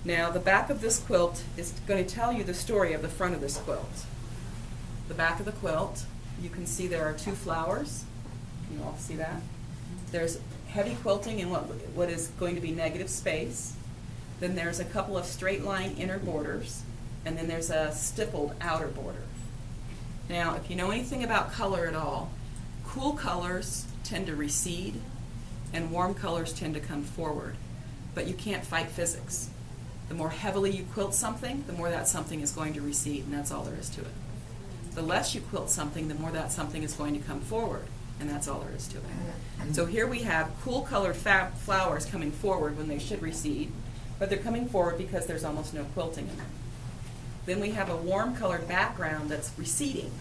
Now, the back of this quilt is going to tell you the story of the front of this quilt. The back of the quilt, you can see there are 2 flowers. Can you all see that? There's heavy quilting in what is going to be negative space. Then there's a couple of straight line inner borders, and then there's a stippled outer border. Now, if you know anything about color at all, cool colors tend to recede and warm colors tend to come forward, but you can't fight physics. The more heavily you quilt something, the more that something is going to recede, and that's all there is to it. The less you quilt something, the more that something is going to come forward, and that's all there is to it. So here we have cool colored flowers coming forward when they should recede, but they're coming forward because there's almost no quilting in them. Then we have a warm colored background that's receding,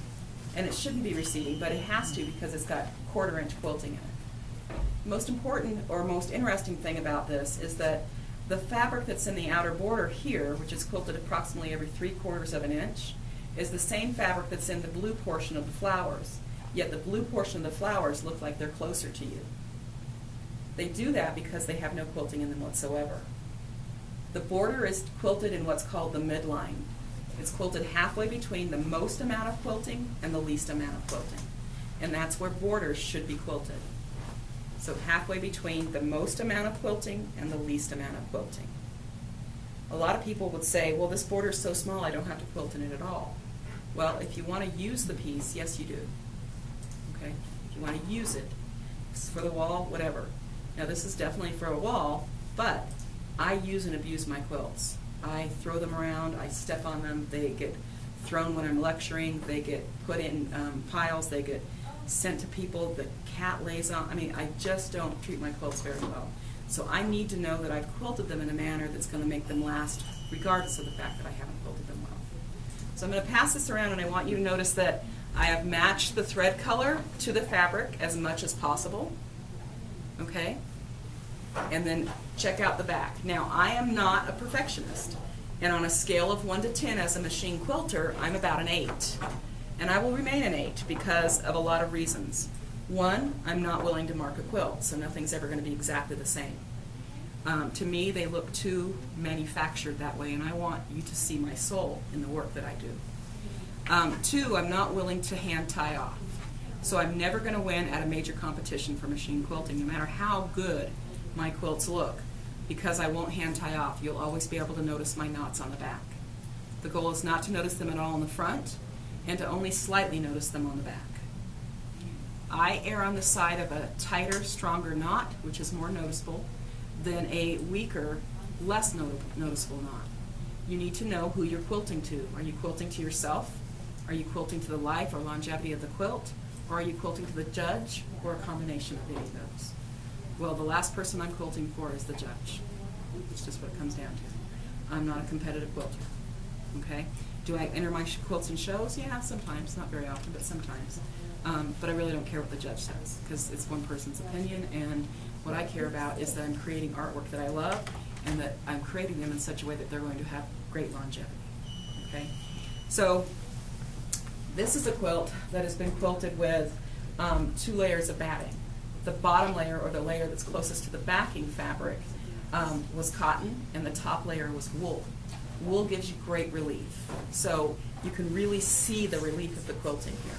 and it shouldn't be receding, but it has to because it's got 1/4 inch quilting in it. Most important or most interesting thing about this is that the fabric that's in the outer border here, which is quilted approximately every 3/4 of an inch, is the same fabric that's in the blue portion of the flowers, yet the blue portion of the flowers look like they're closer to you. They do that because they have no quilting in them whatsoever. The border is quilted in what's called the midline. It's quilted halfway between the most amount of quilting and the least amount of quilting, and that's where borders should be quilted. So halfway between the most amount of quilting and the least amount of quilting. A lot of people would say, well, this border is so small I don't have to quilt in it at all. Well, if you want to use the piece, yes you do. Okay? If you want to use it, it's for the wall, whatever. Now this is definitely for a wall, but I use and abuse my quilts. I throw them around, I step on them, they get thrown when I'm lecturing, they get put in piles, they get sent to people, the cat lays on. I mean, I just don't treat my quilts very well. So I need to know that I've quilted them in a manner that's going to make them last, regardless of the fact that I haven't quilted them well. So I'm going to pass this around, and I want you to notice that I have matched the thread color to the fabric as much as possible. Okay? And then check out the back. Now, I am not a perfectionist, and on a scale of 1 to 10 as a machine quilter, I'm about an 8. And I will remain an 8 because of a lot of reasons. 1, I'm not willing to mark a quilt, so nothing's ever going to be exactly the same. To me, they look too manufactured that way, and I want you to see my soul in the work that I do. 2, I'm not willing to hand tie off. So I'm never going to win at a major competition for machine quilting, no matter how good my quilts look, because I won't hand tie off. You'll always be able to notice my knots on the back. The goal is not to notice them at all on the front, and to only slightly notice them on the back. I err on the side of a tighter, stronger knot, which is more noticeable, than a weaker, less noticeable knot. You need to know who you're quilting to. Are you quilting to yourself? Are you quilting to the life or longevity of the quilt? Or are you quilting to the judge, or a combination of any of those? Well, the last person I'm quilting for is the judge. It's just what it comes down to. I'm not a competitive quilter. Okay? Do I enter my quilts in shows? Yeah, sometimes. Not very often, but sometimes. But I really don't care what the judge says, because it's one person's opinion, and what I care about is that I'm creating artwork that I love, and that I'm creating them in such a way that they're going to have great longevity. Okay? So this is a quilt that has been quilted with 2 layers of batting. The bottom layer, or the layer that's closest to the backing fabric, was cotton, and the top layer was wool. Wool gives you great relief, so you can really see the relief of the quilting here.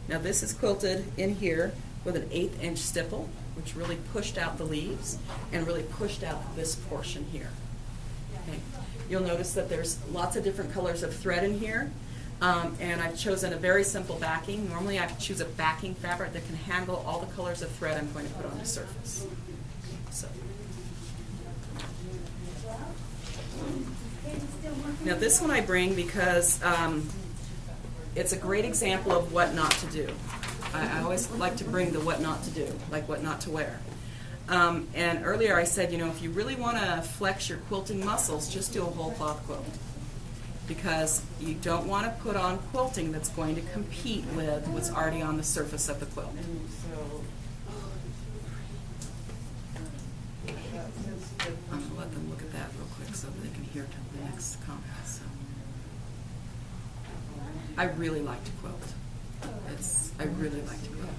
Now this is quilted in here with an 1/8 inch stipple, which really pushed out the leaves and really pushed out this portion here. Okay. You'll notice that there's lots of different colors of thread in here, and I've chosen a very simple backing. Normally I choose a backing fabric that can handle all the colors of thread I'm going to put on the surface. So. Now this one I bring because it's a great example of what not to do. I always like to bring the what not to do, like what not to wear. And earlier I said, you know, if you really want to flex your quilting muscles, just do a whole cloth quilt. Because you don't want to put on quilting that's going to compete with what's already on the surface of the quilt. I'm going to let them look at that real quick so that they can hear the next comment. So. I really like to quilt. I really like to quilt.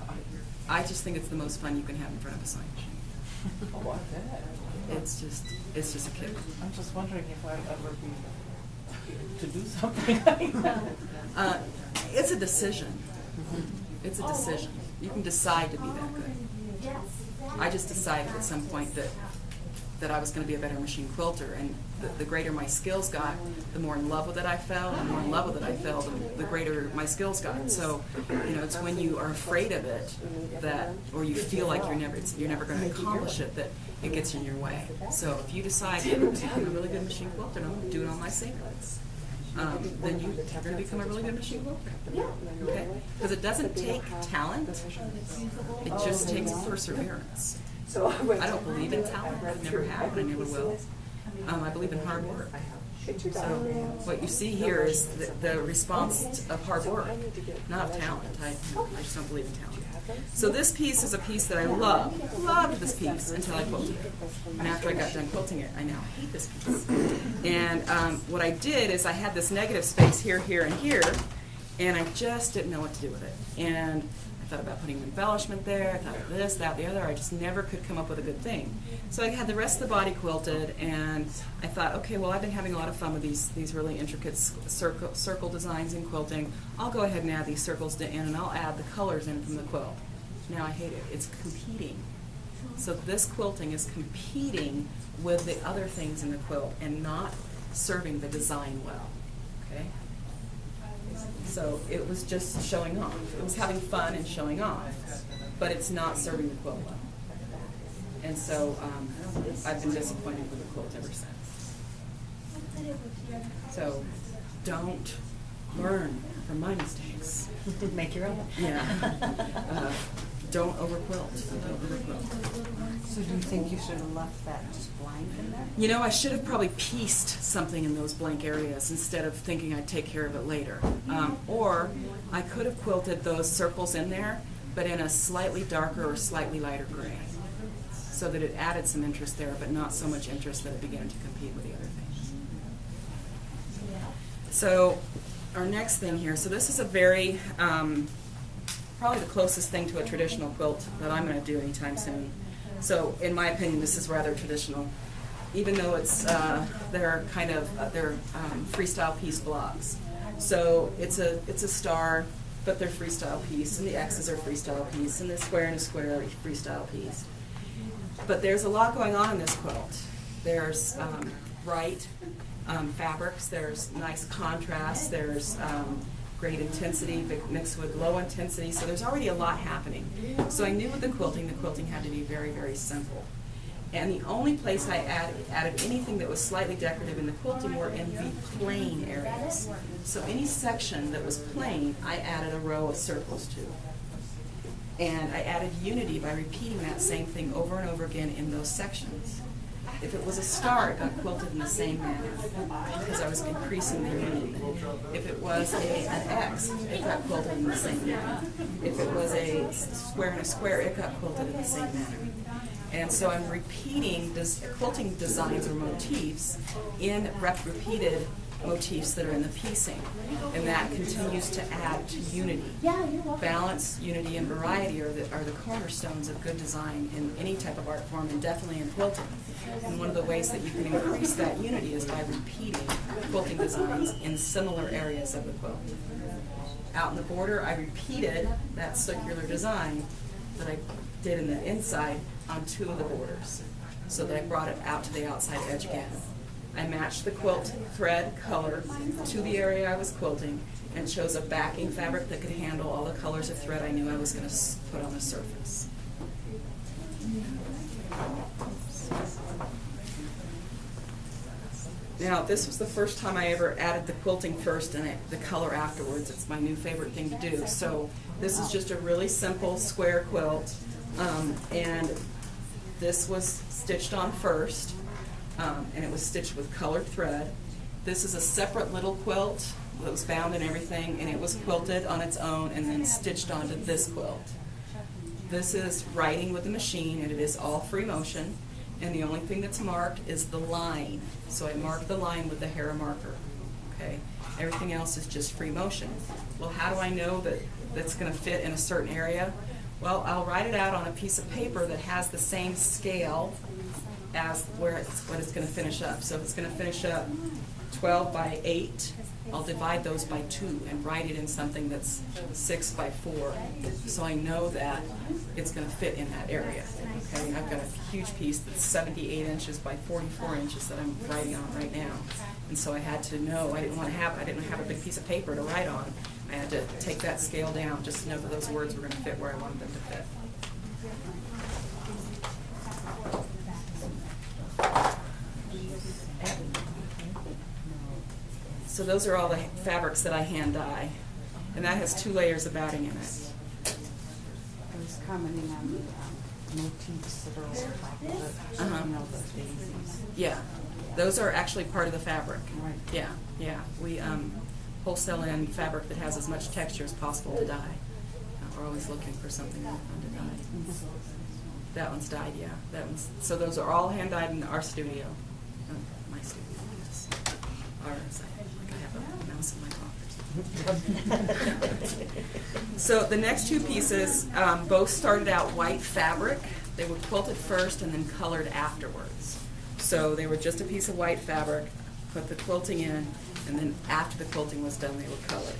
I just think it's the most fun you can have in front of a sewing machine. Oh, I bet. it's just a kick. I'm just wondering if I'll ever be to do something like that. It's a decision. It's a decision. You can decide to be that good. I just decided at some point that I was going to be a better machine quilter, and the greater my skills got, the more in love with it I fell, and the more in love with it I fell, the greater my skills got. So, you know, it's when you are afraid of it that, or you feel like you're never going to accomplish it, that it gets in your way. So if you decide I'm going to become a really good machine quilter and I'm going to do it on my secrets, then you're going to become a really good machine quilter. Okay? Because it doesn't take talent, it just takes perseverance. I don't believe in talent. I never have, and I never will. I believe in hard work. So what you see here is the response of hard work, not of talent. I just don't believe in talent. So this piece is a piece that I loved this piece until I quilted it. And after I got done quilting it, I now hate this piece. And what I did is I had this negative space here, here, and here, and I just didn't know what to do with it. And I thought about putting an embellishment there, I thought of this, that, the other. I just never could come up with a good thing. So I had the rest of the body quilted, and I thought, okay, well, I've been having a lot of fun with these really intricate circle designs in quilting. I'll go ahead and add these circles in, and I'll add the colors in from the quilt. Now I hate it. It's competing. So this quilting is competing with the other things in the quilt and not serving the design well. Okay? So it was just showing off. It was having fun and showing off, but it's not serving the quilt well. And so I've been disappointed with the quilt ever since. So don't learn from my mistakes. Make your own. Yeah. Don't overquilt. Don't overquilt. So do you think you should have left that just blank in there? You know, I should have probably pieced something in those blank areas instead of thinking I'd take care of it later. Or I could have quilted those circles in there, but in a slightly darker or slightly lighter gray, so that it added some interest there, but not so much interest that it began to compete with the other things. So our next thing here, so this is a very, probably the closest thing to a traditional quilt that I'm going to do anytime soon. So in my opinion, this is rather traditional, even though it's they're kind of freestyle piece blocks. So it's a star, but they're freestyle piece, and the X's are freestyle piece, and the square and a square freestyle piece. But there's a lot going on in this quilt. There's bright fabrics. There's nice contrast. There's great intensity mixed with low intensity, so there's already a lot happening. So I knew with the quilting had to be very, very simple. And the only place I added anything that was slightly decorative in the quilting were in the plain areas. So any section that was plain, I added a row of circles to. And I added unity by repeating that same thing over and over again in those sections. If it was a star, it got quilted in the same manner because I was increasing the unity. If it was an X, it got quilted in the same manner. If it was a square and a square, it got quilted in the same manner. And so I'm repeating quilting designs or motifs in repeated motifs that are in the piecing, and that continues to add to unity. Balance, unity, and variety are the cornerstones of good design in any type of art form, and definitely in quilting. And one of the ways that you can increase that unity is by repeating quilting designs in similar areas of the quilt. Out in the border, I repeated that circular design that I did in the inside on two of the borders, so that I brought it out to the outside edge again. I matched the quilt thread color to the area I was quilting and chose a backing fabric that could handle all the colors of thread I knew I was going to put on the surface. Now, this was the first time I ever added the quilting first and the color afterwards. It's my new favorite thing to do. So this is just a really simple square quilt, and this was stitched on first. And it was stitched with colored thread. This is a separate little quilt that was bound and everything, and it was quilted on its own and then stitched onto this quilt. This is writing with the machine, and it is all free motion, and the only thing that's marked is the line. So I marked the line with the Hera marker. Okay? Everything else is just free motion. Well, how do I know that that's going to fit in a certain area? Well, I'll write it out on a piece of paper that has the same scale as what it's going to finish up. So if it's going to finish up 12 by 8, I'll divide those by 2 and write it in something that's 6 by 4, so I know that it's going to fit in that area. Okay, I've got a huge piece that's 78 inches by 44 inches that I'm writing on right now, and so I had to know. I didn't have a big piece of paper to write on. I had to take that scale down just to know that those words were going to fit where I wanted them to fit. So those are all the fabrics that I hand dye, and that has 2 layers of batting in it. I was commenting on the motifs that are over top of it. So Uh-huh. you know, the daisies. Yeah, those are actually part of the fabric. Right. Yeah. We wholesale in fabric that has as much texture as possible to dye. We're always looking for something fun to dye. That one's dyed, yeah. So those are all hand dyed in our studio. My studio, yes. Ours. I have a mouse in my office. So the next 2 pieces both started out white fabric. They were quilted first and then colored afterwards. So they were just a piece of white fabric, put the quilting in, and then after the quilting was done, they were colored.